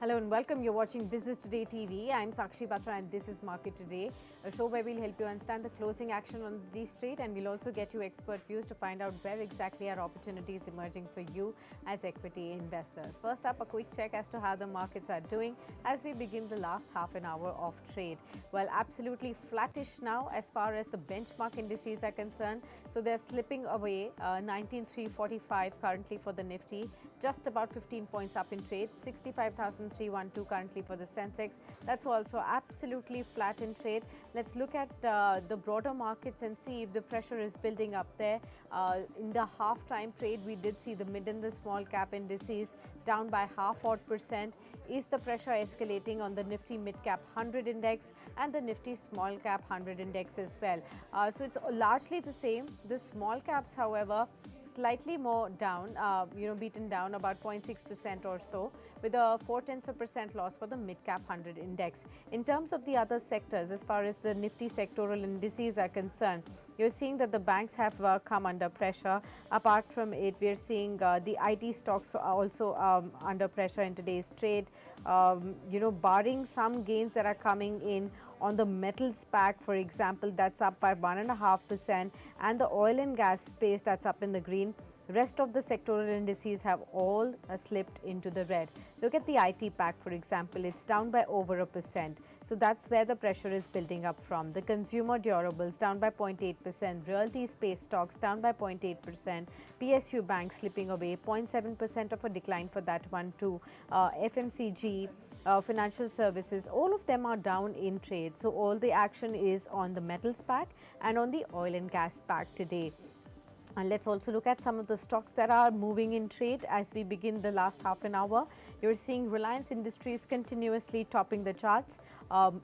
Hello and welcome. You're watching Business Today TV. I'm Sakshi Batra and this is Market Today, a show where we'll help you understand the closing action on the D-Street, and we'll also get you expert views to find out where exactly are opportunities emerging for you as equity investors. First up, a quick check as to how the markets are doing as we begin the last half an hour of trade. Well, absolutely flattish now as far as the benchmark indices are concerned. So they're slipping away, 19,345 currently for the Nifty, just about 15 points up in trade, 65,312 currently for the Sensex. That's also absolutely flat in trade. Let's look at the broader markets and see if the pressure is building up there. In the half-time trade, we did see the mid and the small cap indices down by half odd percent. Is the pressure escalating on the Nifty Mid Cap 100 index and the Nifty Small Cap 100 index as well? So it's largely the same. The small caps, however, slightly more down, beaten down about 0.6% or so, with a 0.4% loss for the mid-cap 100 index. In terms of the other sectors, as far as the Nifty sectoral indices are concerned, you're seeing that the banks have come under pressure. Apart from it, we're seeing the IT stocks are also under pressure in today's trade. Barring some gains that are coming in on the metals pack, for example, that's up by 1.5%, and the oil and gas space, that's up in the green. Rest of the sectoral indices have all slipped into the red. Look at the IT pack, for example, it's down by over 1%. So that's where the pressure is building up from. The consumer durables down by 0.8%, realty space stocks down by 0.8%, PSU bank slipping away, 0.7% of a decline for that one too. FMCG, financial services, all of them are down in trade. So all the action is on the metals pack and on the oil and gas pack today. And let's also look at some of the stocks that are moving in trade as we begin the last half an hour. You're seeing Reliance Industries continuously topping the charts.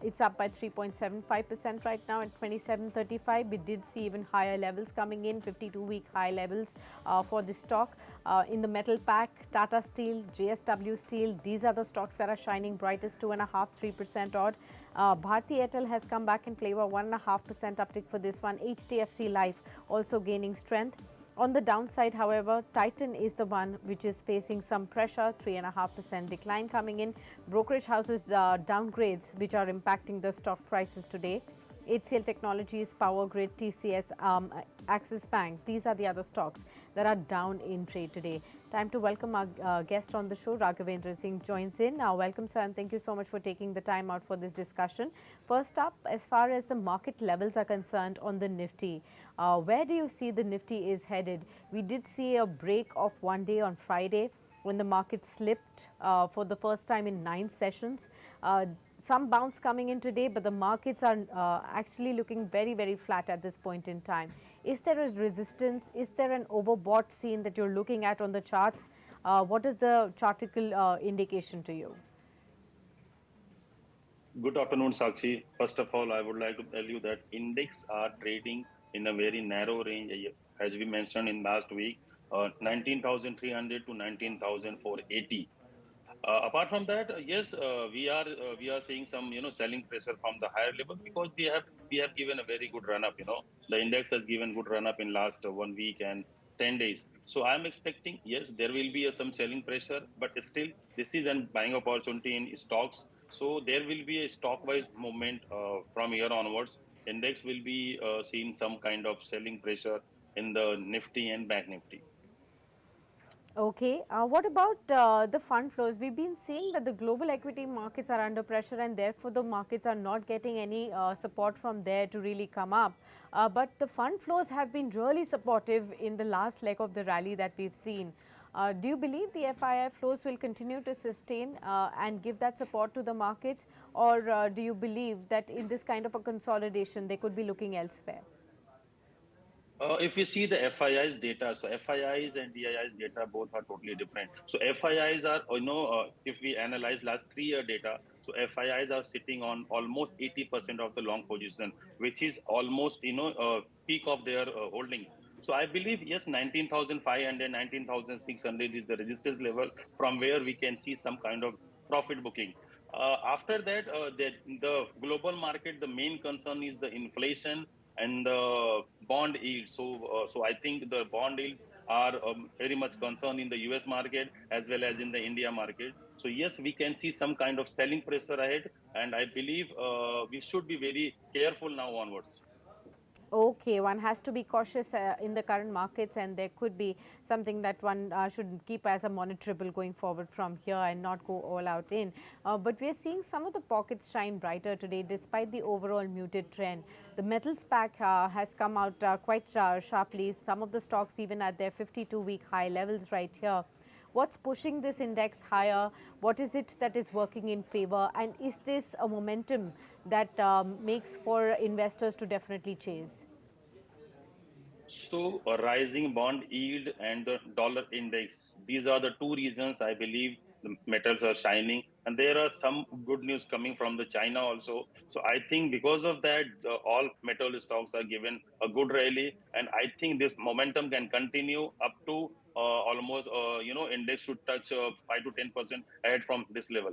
It's up by 3.75% right now at 27.35. We did see even higher levels coming in, 52-week high levels for this stock. In the metal pack, Tata Steel, JSW Steel, these are the stocks that are shining brightest, 2.5–3% odd. Bharti Airtel has come back in flavor, 1.5% uptick for this one. HDFC Life also gaining strength. On the downside, however, Titan is the one which is facing some pressure, 3.5% decline coming in. Brokerage houses downgrades which are impacting the stock prices today. HCL Technologies, Power Grid, TCS, Axis Bank, these are the other stocks that are down in trade today. Time to welcome our guest on the show. Raghavendra Singh joins in. Now, welcome, sir, and thank you so much for taking the time out for this discussion. First up, as far as the market levels are concerned on the Nifty, where do you see the Nifty is headed? We did see a break of one day on Friday when the market slipped for the first time in 9 sessions. Some bounce coming in today, but the markets are actually looking very, very flat at this point in time. Is there a resistance? Is there an overbought scene that you're looking at on the charts? What is the chartical indication to you? Good afternoon, Sakshi. First of all, I would like to tell you that index are trading in a very narrow range, as we mentioned in last week, 19,300 to 19,480. Apart from that, yes, we are seeing some selling pressure from the higher level because we have given a very good run up. The index has given good run up in last 1 week and 10 days. So I'm expecting, yes, there will be some selling pressure, but still this is a buying opportunity in stocks. So there will be a stock wise movement from here onwards. Index will be seeing some kind of selling pressure in the Nifty and Bank Nifty. Okay. What about the fund flows? We've been seeing that the global equity markets are under pressure and therefore the markets are not getting any support from there to really come up. But the fund flows have been really supportive in the last leg of the rally that we've seen. Do you believe the FII flows will continue to sustain and give that support to the markets, or do you believe that in this kind of a consolidation they could be looking elsewhere? If we see the FII's data, so FII's and DII's data both are totally different. So FII's are, if we analyze last 3-year data, so FII's are sitting on almost 80% of the long position, which is almost, peak of their holdings. So I believe, yes, 19,500, 19,600 is the resistance level from where we can see some kind of profit booking. After that, the global market, the main concern is the inflation and the bond yields. So I think the bond yields are very much concerned in the US market as well as in the India market. So yes, we can see some kind of selling pressure ahead, and I believe we should be very careful now onwards. Okay, one has to be cautious in the current markets, and there could be something that one should keep as a monitorable going forward from here and not go all out in. But we are seeing some of the pockets shine brighter today despite the overall muted trend. The metals pack has come out quite sharply, some of the stocks even at their 52-week high levels right here. What's pushing this index higher? What is it that is working in favor? And is this a momentum that makes for investors to definitely chase? So, a rising bond yield and the dollar index, these are the two reasons I believe the metals are shining. And there are some good news coming from the China also. So, I think because of that, all metal stocks are given a good rally. And I think this momentum can continue up to almost, index should touch 5 to 10% ahead from this level.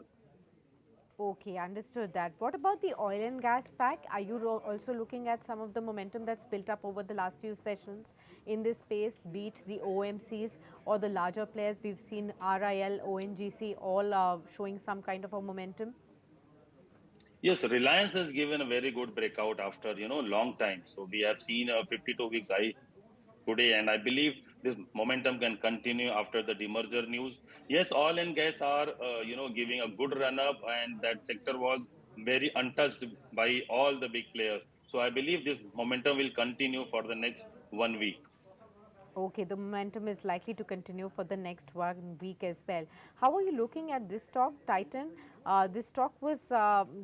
Okay, understood that. What about the oil and gas pack? Are you also looking at some of the momentum that's built up over the last few sessions in this space, be it the OMCs or the larger players? We've seen RIL, ONGC all showing some kind of a momentum. Yes, Reliance has given a very good breakout after long time. So we have seen a 52 weeks high today, and I believe this momentum can continue after the demerger news. Yes, oil and gas are giving a good run up, and that sector was very untouched by all the big players. So I believe this momentum will continue for the next 1 week. Okay, the momentum is likely to continue for the next 1 week as well. How are you looking at this stock, Titan? This stock was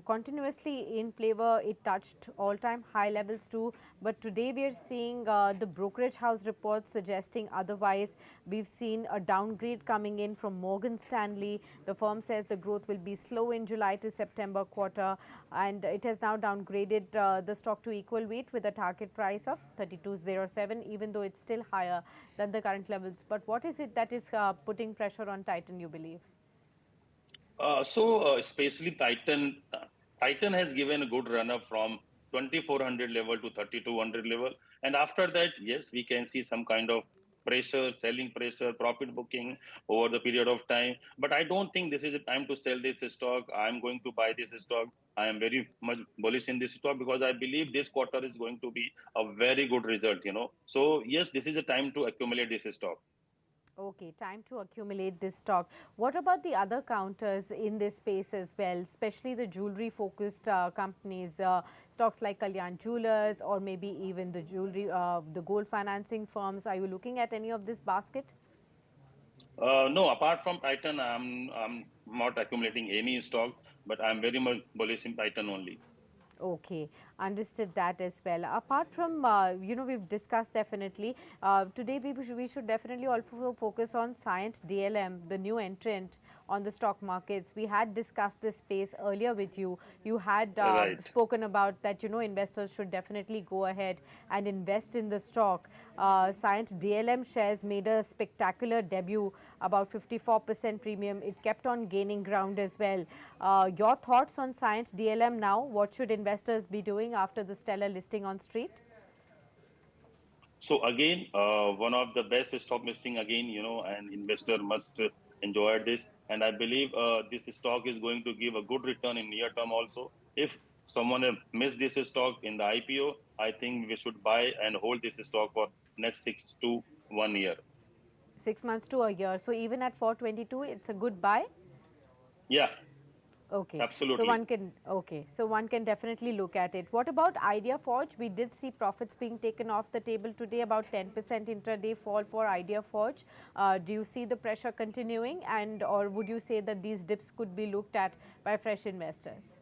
continuously in flavor. It touched all-time high levels too. But today we are seeing the brokerage house reports suggesting otherwise. We've seen a downgrade coming in from Morgan Stanley. The firm says the growth will be slow in July to September quarter, and it has now downgraded the stock to equal weight with a target price of 3207, even though it's still higher than the current levels. But what is it that is putting pressure on Titan, you believe? Especially Titan has given a good run up from 2400 level to 3200 level, and after that, yes, we can see some kind of pressure, selling pressure, profit booking over the period of time. But I don't think this is a time to sell this stock. I'm going to buy this stock. I am very much bullish in this stock because I believe this quarter is going to be a very good result. So yes, this is a time to accumulate this stock. Okay, time to accumulate this stock. What about the other counters in this space as well, especially the jewelry focused companies, stocks like Kalyan Jewelers or maybe even the the gold financing firms? Are you looking at any of this basket? No, apart from Titan, I'm not accumulating any stock, but I'm very much bullish in Titan only. Okay, understood that as well. Apart from, we've discussed definitely, today we should definitely also focus on Scient DLM, the new entrant on the stock markets. We had discussed this space earlier with you. You had Right. spoken about that, investors should definitely go ahead and invest in the stock. Scient DLM shares made a spectacular debut, about 54% premium. It kept on gaining ground as well. Your thoughts on Scient DLM now? What should investors be doing after the stellar listing on street? So again, one of the best stock listing again, an investor must enjoy this. And I believe this stock is going to give a good return in near term also. If someone have missed this stock in the IPO, I think we should buy and hold this stock for next 6 to 1 year. 6 months to a year. So even at 422, it's a good buy. Yeah, Okay, so absolutely. one can definitely look at it. What about Idea Forge? We did see profits being taken off the table today, about 10% intraday fall for Idea Forge. Do you see the pressure continuing, and or would you say that these dips could be looked at by fresh investors?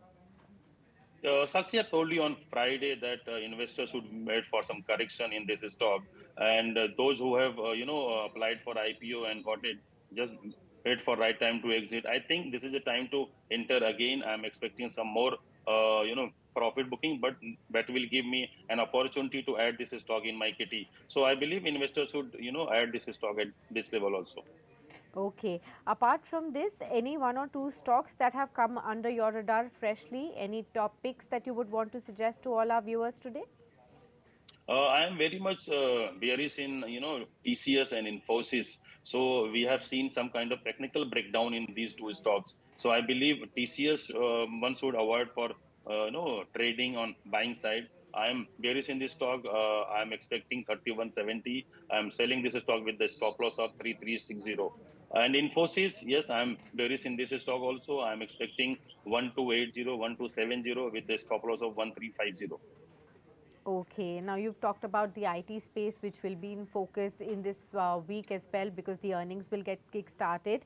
Sakshi, I told you on Friday that investors should wait for some correction in this stock, and those who have applied for IPO and got it, just wait for right time to exit. I think this is a time to enter again. I'm expecting some more profit booking, but that will give me an opportunity to add this stock in my kitty. So I believe investors should add this stock at this level also. Okay. Apart from this, any one or two stocks that have come under your radar freshly? Any top picks that you would want to suggest to all our viewers today? I am very much bearish in TCS and Infosys. So we have seen some kind of technical breakdown in these two stocks. So I believe TCS one should avoid for trading on buying side. I am bearish in this stock. I am expecting 3170. I am selling this stock with the stop loss of 3360. And Infosys, yes, I am bearish in this stock also. I am expecting 1280, 1270 with the stop loss of 1350. Okay, now you've talked about the IT space, which will be in focus in this week as well, because the earnings will get kick-started.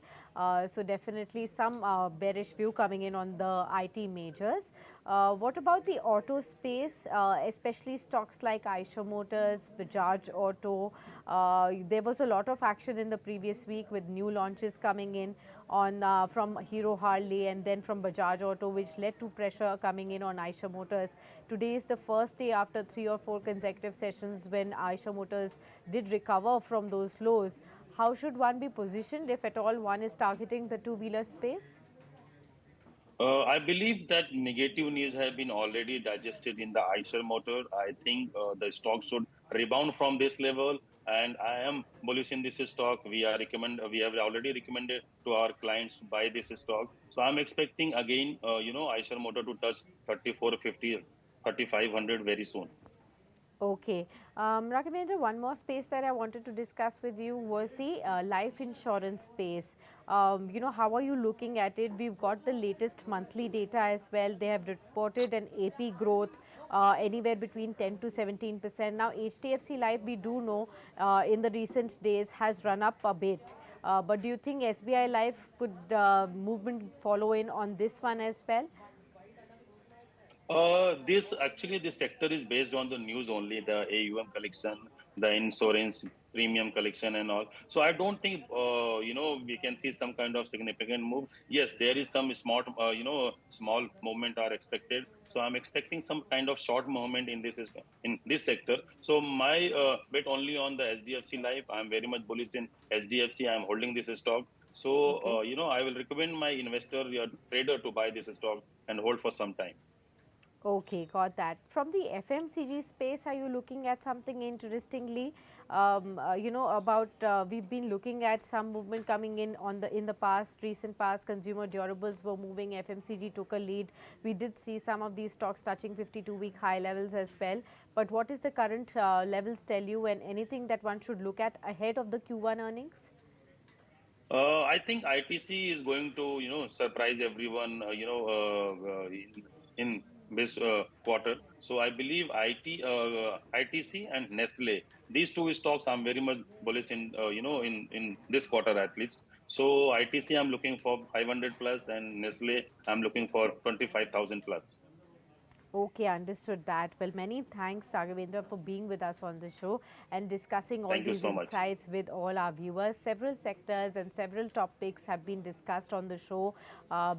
So definitely some bearish view coming in on the IT majors. What about the auto space, especially stocks like Eicher Motors, Bajaj Auto? There was a lot of action in the previous week with new launches coming in on from Hero Harley and then from Bajaj Auto, which led to pressure coming in on Eicher Motors. Today is the first day after 3 or 4 consecutive sessions when Eicher Motors did recover from those lows. How should one be positioned if at all one is targeting the two-wheeler space? I believe that negative news have been already digested in the Eicher motor. I think the stock should rebound from this level, and I am bullish in this stock. We have already recommended to our clients to buy this stock. So I'm expecting again, Eicher motor to touch 3450, 3500 very soon. Okay. Raghavendra, one more space that I wanted to discuss with you was the life insurance space. How are you looking at it? We've got the latest monthly data as well. They have reported an AP growth anywhere between 10 to 17%. Now, HDFC Life, we do know in the recent days has run up a bit. But do you think SBI Life could movement follow in on this one as well? This sector is based on the news only, the AUM collection, the insurance premium collection, and all. So I don't think we can see some kind of significant move. Yes, there is some small movement are expected. So I'm expecting some kind of short movement in this sector. So my bet only on the SDFC Life. I'm very much bullish in SDFC. I'm holding this stock. So Okay. I will recommend my investor, trader, to buy this stock and hold for some time. Okay, got that. From the FMCG space, are you looking at something interestingly? About we've been looking at some movement coming in on the past, recent past. Consumer durables were moving. FMCG took a lead. We did see some of these stocks touching 52-week high levels as well. But what is the current levels tell you, and anything that one should look at ahead of the Q1 earnings? I think ITC is going to, surprise everyone, in this quarter. So I believe ITC and Nestle, these two stocks I'm very much bullish in, in this quarter at least. So ITC I'm looking for 500 plus, and Nestle I'm looking for 25,000 plus. Okay, understood that. Well, many thanks, Raghavendra, for being with us on the show and discussing all Thank you these so much. insights with all our viewers. Several sectors and several topics have been discussed on the show,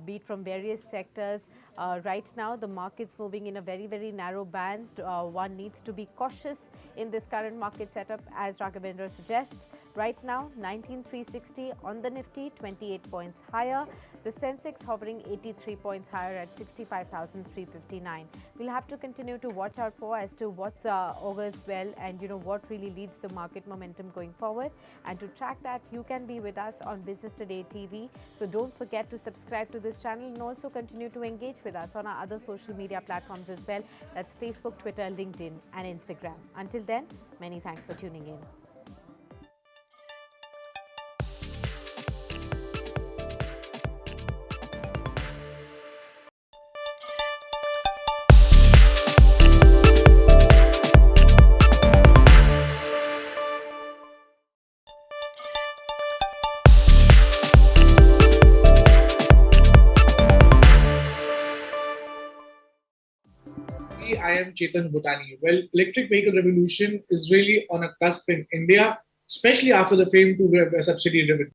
be it from various sectors. Right now, the market's moving in a very, very narrow band. One needs to be cautious in this current market setup, as Raghavendra suggests. Right now, 19,360 on the Nifty, 28 points higher. The Sensex hovering 83 points higher at 65,359. We'll have to continue to watch out for as to what's augurs well, and what really leads the market momentum going forward. And to track that, you can be with us on Business Today TV. So don't forget to subscribe to this channel and also continue to engage with us on our other social media platforms as well. That's Facebook, Twitter, LinkedIn, and Instagram. Until then, many thanks for tuning in. I am Chetan Bhutani. Well, electric vehicle revolution is really on a cusp in India, especially after the FAME 2 subsidy driven.